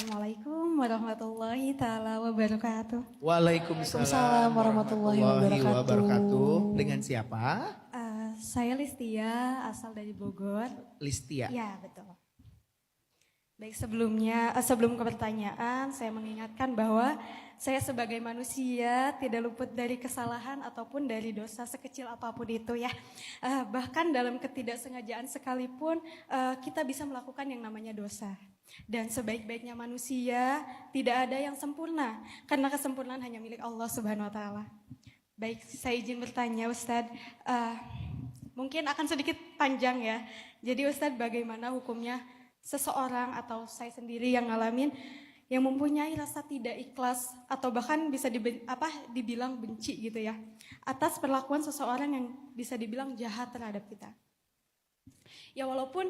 Assalamualaikum warahmatullahi taala wabarakatuh. Waalaikumsalam warahmatullahi wabarakatuh. Dengan siapa? Saya Listia, asal dari Bogor. Listia. Ya, betul. Baik, sebelum ke pertanyaan, saya mengingatkan bahwa saya sebagai manusia tidak luput dari kesalahan ataupun dari dosa sekecil apapun itu ya. Bahkan dalam ketidaksengajaan sekalipun kita bisa melakukan yang namanya dosa. Dan sebaik-baiknya manusia tidak ada yang sempurna, karena kesempurnaan hanya milik Allah Subhanahu Wa Taala. Baik, saya izin bertanya Ustadz, mungkin akan sedikit panjang ya. Jadi Ustadz, bagaimana hukumnya seseorang atau saya sendiri yang ngalamin yang mempunyai rasa tidak ikhlas atau bahkan bisa dibilang benci gitu ya atas perlakuan seseorang yang bisa dibilang jahat terhadap kita. Ya walaupun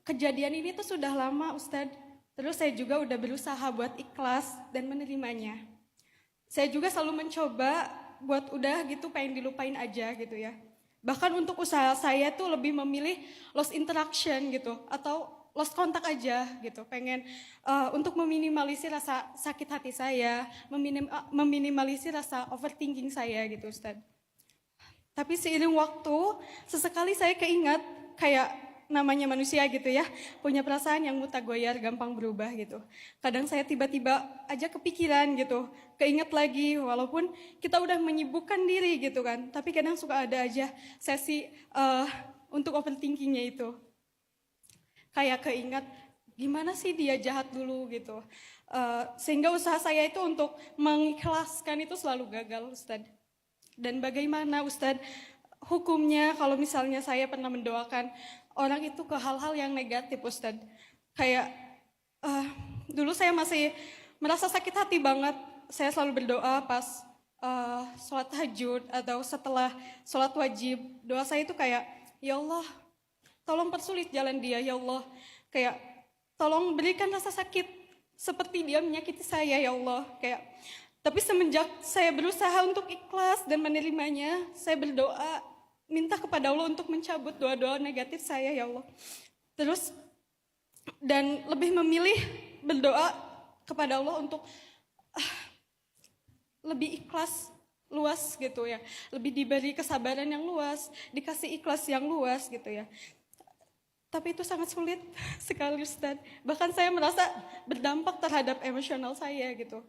kejadian ini tuh sudah lama Ustadz, terus saya juga udah berusaha buat ikhlas dan menerimanya. Saya juga selalu mencoba buat udah gitu pengen dilupain aja gitu ya. Bahkan untuk usaha saya tuh lebih memilih lost interaction gitu atau lost kontak aja gitu, pengen untuk meminimalisir rasa sakit hati saya, meminimalisir rasa overthinking saya gitu Ustadz. Tapi seiring waktu, sesekali saya keingat kayak namanya manusia gitu ya, punya perasaan yang mutagoyar, gampang berubah gitu. Kadang saya tiba-tiba aja kepikiran gitu, keinget lagi walaupun kita udah menyibukkan diri gitu kan, tapi kadang suka ada aja sesi untuk overthinkingnya itu. Kayak keingat gimana sih dia jahat dulu gitu. Sehingga usaha saya itu untuk mengikhlaskan itu selalu gagal Ustadz. Dan bagaimana Ustadz hukumnya kalau misalnya saya pernah mendoakan orang itu ke hal-hal yang negatif Ustadz. Kayak dulu saya masih merasa sakit hati banget. Saya selalu berdoa pas sholat tahajud atau setelah sholat wajib. Doa saya itu kayak, ya Allah, tolong persulit jalan dia ya Allah. Kayak tolong berikan rasa sakit seperti dia menyakiti saya ya Allah. Kayak tapi semenjak saya berusaha untuk ikhlas dan menerimanya, saya berdoa minta kepada Allah untuk mencabut doa-doa negatif saya ya Allah. Terus dan lebih memilih berdoa kepada Allah untuk lebih ikhlas luas gitu ya. Lebih diberi kesabaran yang luas, dikasih ikhlas yang luas gitu ya. Tapi itu sangat sulit sekali Ustaz. Bahkan saya merasa berdampak terhadap emosional saya gitu.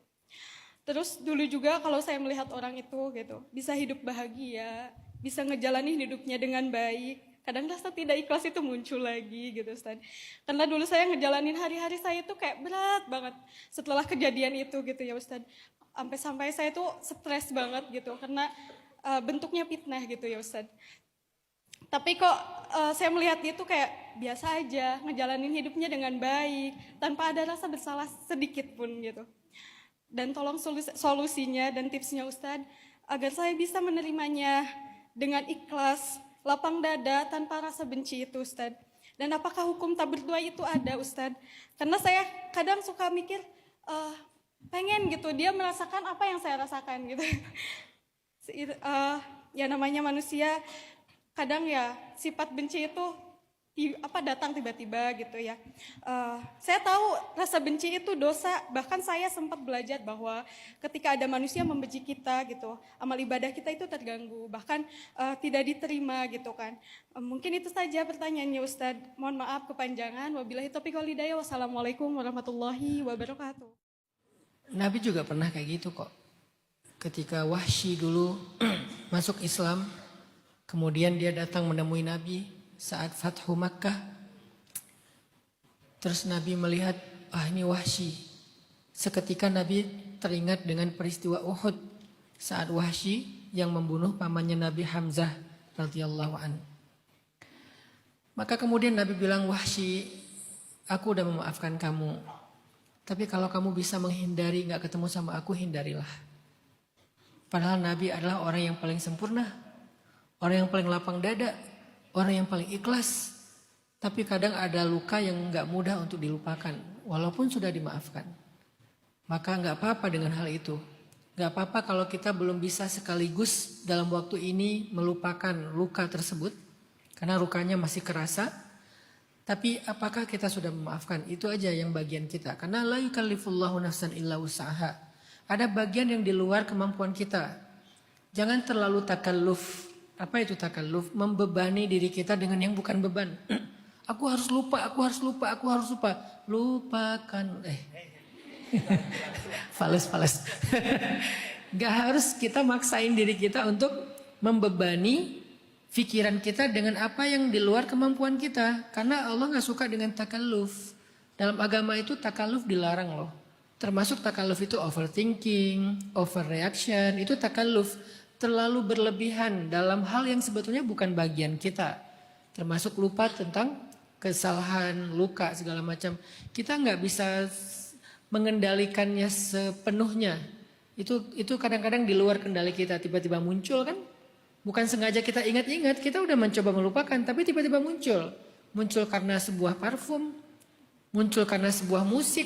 Terus dulu juga kalau saya melihat orang itu gitu, bisa hidup bahagia, bisa ngejalanin hidupnya dengan baik. Kadang rasa tidak ikhlas itu muncul lagi gitu Ustaz. Karena dulu saya ngejalanin hari-hari saya itu kayak berat banget setelah kejadian itu gitu ya Ustaz. Sampai saya tuh stres banget gitu karena bentuknya fitnah gitu ya Ustaz. Tapi kok saya melihat dia tuh kayak biasa aja, ngejalanin hidupnya dengan baik, tanpa ada rasa bersalah sedikit pun gitu. Dan tolong solusinya dan tipsnya Ustadz, agar saya bisa menerimanya dengan ikhlas, lapang dada, tanpa rasa benci itu Ustadz. Dan apakah hukum tak berdua itu ada Ustadz? Karena saya kadang suka mikir, pengen gitu, dia merasakan apa yang saya rasakan gitu. Ya namanya manusia, kadang ya sifat benci itu datang tiba-tiba gitu ya. Saya tahu rasa benci itu dosa, bahkan saya sempat belajar bahwa ketika ada manusia membenci kita gitu, amal ibadah kita itu terganggu, bahkan tidak diterima gitu kan. Mungkin itu saja pertanyaannya Ustadz. Mohon maaf kepanjangan. Wabillahi taufiq wal hidayah. Wassalamualaikum warahmatullahi wabarakatuh. Nabi juga pernah kayak gitu kok. Ketika Wahsy dulu masuk Islam, kemudian dia datang menemui Nabi saat Fathu Makkah. Terus Nabi melihat, ini Wahsy. Seketika Nabi teringat dengan peristiwa Uhud saat Wahsy yang membunuh pamannya Nabi Hamzah radhiyallahu an. Maka kemudian Nabi bilang, Wahsy, aku udah memaafkan kamu. Tapi kalau kamu bisa menghindari gak ketemu sama aku, hindarilah. Padahal Nabi adalah orang yang paling sempurna, orang yang paling lapang dada, orang yang paling ikhlas. Tapi kadang ada luka yang gak mudah untuk dilupakan, walaupun sudah dimaafkan. Maka gak apa-apa dengan hal itu. Gak apa-apa kalau kita belum bisa sekaligus dalam waktu ini melupakan luka tersebut, karena lukanya masih kerasa. Tapi apakah kita sudah memaafkan? Itu aja yang bagian kita. Karena la yukallifullahu nafsan illa wus'aha. Ada bagian yang di luar kemampuan kita. Jangan terlalu takalluf. Apa itu takalluf? Membebani diri kita dengan yang bukan beban. Aku harus lupa, aku harus lupa, aku harus lupa. Lupakan. Fales. Gak harus kita maksain diri kita untuk membebani pikiran kita dengan apa yang di luar kemampuan kita. Karena Allah gak suka dengan takalluf. Dalam agama itu takalluf dilarang loh. Termasuk takalluf itu overthinking, overreaction. Itu takalluf. Terlalu berlebihan dalam hal yang sebetulnya bukan bagian kita. Termasuk lupa tentang kesalahan, luka, segala macam. Kita gak bisa mengendalikannya sepenuhnya. Itu kadang-kadang di luar kendali kita. Tiba-tiba muncul kan. Bukan sengaja kita ingat-ingat, kita udah mencoba melupakan, tapi tiba-tiba muncul. Muncul karena sebuah parfum, muncul karena sebuah musik,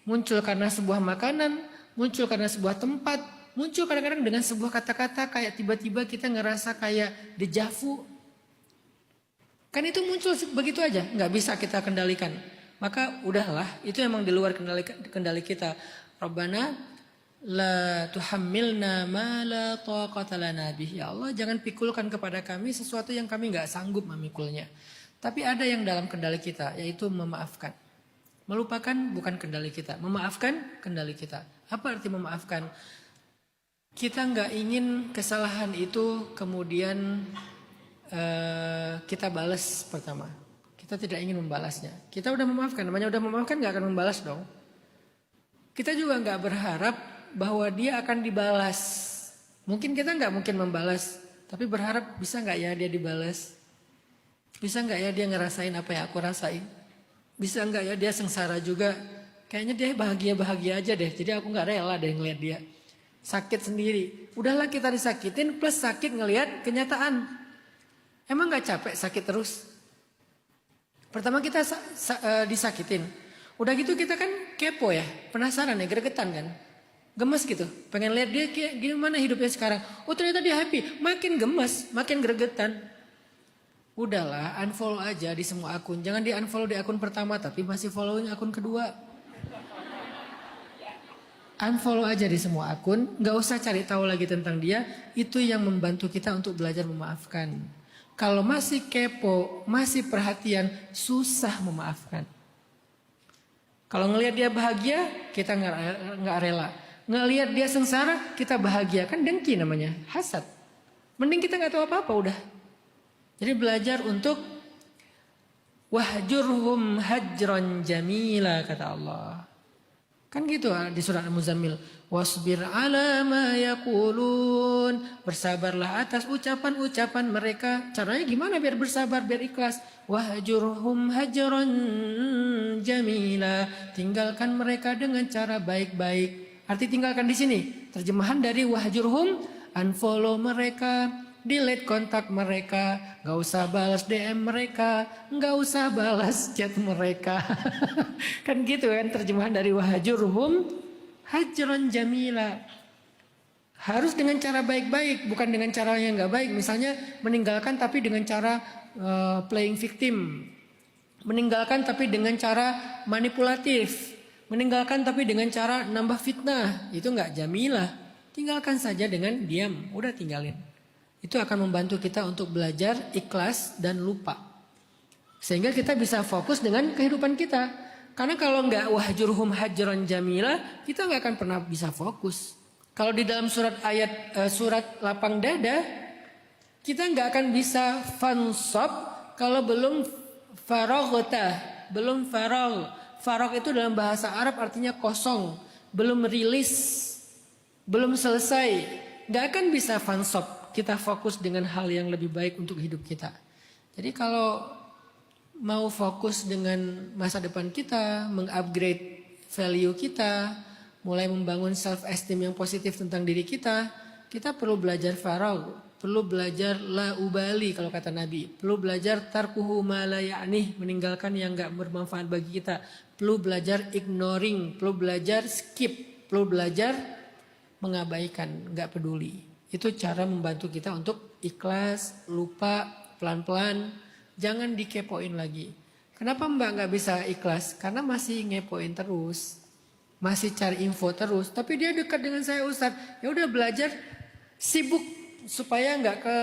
muncul karena sebuah makanan, muncul karena sebuah tempat, muncul kadang-kadang dengan sebuah kata-kata kayak tiba-tiba kita ngerasa kayak dejavu. Kan itu muncul begitu aja, nggak bisa kita kendalikan. Maka udahlah, itu emang di luar kendali kita. Rabbana la tuhammilna ma la taqata lana bih. Ya Allah, jangan pikulkan kepada kami sesuatu yang kami enggak sanggup memikulnya. Tapi ada yang dalam kendali kita, yaitu memaafkan. Melupakan bukan kendali kita, memaafkan kendali kita. Apa arti memaafkan? Kita enggak ingin kesalahan itu kemudian kita balas pertama. Kita tidak ingin membalasnya. Kita udah memaafkan, namanya udah memaafkan enggak akan membalas dong. Kita juga enggak berharap bahwa dia akan dibalas. Mungkin kita nggak mungkin membalas, tapi berharap bisa nggak ya dia dibalas? Bisa nggak ya dia ngerasain apa yang aku rasain? Bisa nggak ya dia sengsara juga? Kayaknya dia bahagia-bahagia aja deh. Jadi aku nggak rela deh ngeliat dia sakit sendiri. Udahlah kita disakitin plus sakit ngelihat kenyataan. Emang nggak capek sakit terus? Pertama kita disakitin. Udah gitu kita kan kepo ya, penasaran ya, gregetan kan? Gemes gitu, pengen lihat dia kayak gimana hidupnya sekarang. Oh ternyata dia happy, makin gemes, makin gregetan. Udahlah, unfollow aja di semua akun. Jangan di unfollow di akun pertama tapi masih following akun kedua. Unfollow aja di semua akun, gak usah cari tahu lagi tentang dia. Itu yang membantu kita untuk belajar memaafkan. Kalau masih kepo, masih perhatian, susah memaafkan. Kalau ngelihat dia bahagia, kita nggak rela. Ngelihat dia sengsara, kita bahagia. Kan dengki namanya, hasad. Mending kita nggak tahu apa-apa udah. Jadi belajar untuk wahjurhum hajran jamila kata Allah. Kan gitu di surat Al-Muzammil. Wasbir ala ma yaqulun. Bersabarlah atas ucapan-ucapan mereka. Caranya gimana biar bersabar, biar ikhlas? Wahjurhum hajran jamila. Tinggalkan mereka dengan cara baik-baik. Arti tinggalkan di sini. Terjemahan dari wahjurhum, unfollow mereka, delete kontak mereka, gak usah balas DM mereka, gak usah balas chat mereka. Kan gitu kan terjemahan dari wahjurhum hajran jamila. Harus dengan cara baik-baik, bukan dengan cara yang gak baik. Misalnya meninggalkan tapi dengan cara playing victim. Meninggalkan tapi dengan cara manipulatif. Meninggalkan tapi dengan cara nambah fitnah. Itu gak jamilah. Tinggalkan saja dengan diam. Udah tinggalin. Itu akan membantu kita untuk belajar ikhlas dan lupa. Sehingga kita bisa fokus dengan kehidupan kita. Karena kalau nggak wahjurhum hajran jamila, kita nggak akan pernah bisa fokus. Kalau di dalam surat lapang dada, kita nggak akan bisa fansab kalau belum faraghta, belum faragh. Faragh itu dalam bahasa Arab artinya kosong, belum rilis, belum selesai. Nggak akan bisa fansab. Kita fokus dengan hal yang lebih baik untuk hidup kita. Jadi kalau mau fokus dengan masa depan kita, mengupgrade value kita, mulai membangun self esteem yang positif tentang diri kita, kita perlu belajar faragh, perlu belajar la ubali kalau kata Nabi, perlu belajar tarkuhu ma la ya'nih, meninggalkan yang enggak bermanfaat bagi kita, perlu belajar ignoring, perlu belajar skip, perlu belajar mengabaikan, enggak peduli. Itu cara membantu kita untuk ikhlas, lupa, pelan-pelan. Jangan dikepoin lagi. Kenapa Mbak nggak bisa ikhlas? Karena masih ngepoin terus. Masih cari info terus. Tapi dia dekat dengan saya Ustadz. Ya udah belajar sibuk supaya nggak ke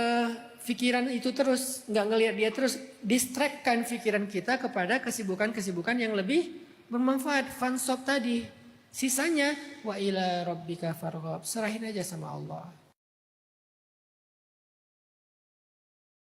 pikiran itu terus. Nggak ngelihat dia terus. Distractkan pikiran kita kepada kesibukan-kesibukan yang lebih bermanfaat. Fansop tadi. Sisanya wa ila rabbika farghab. Serahin aja sama Allah.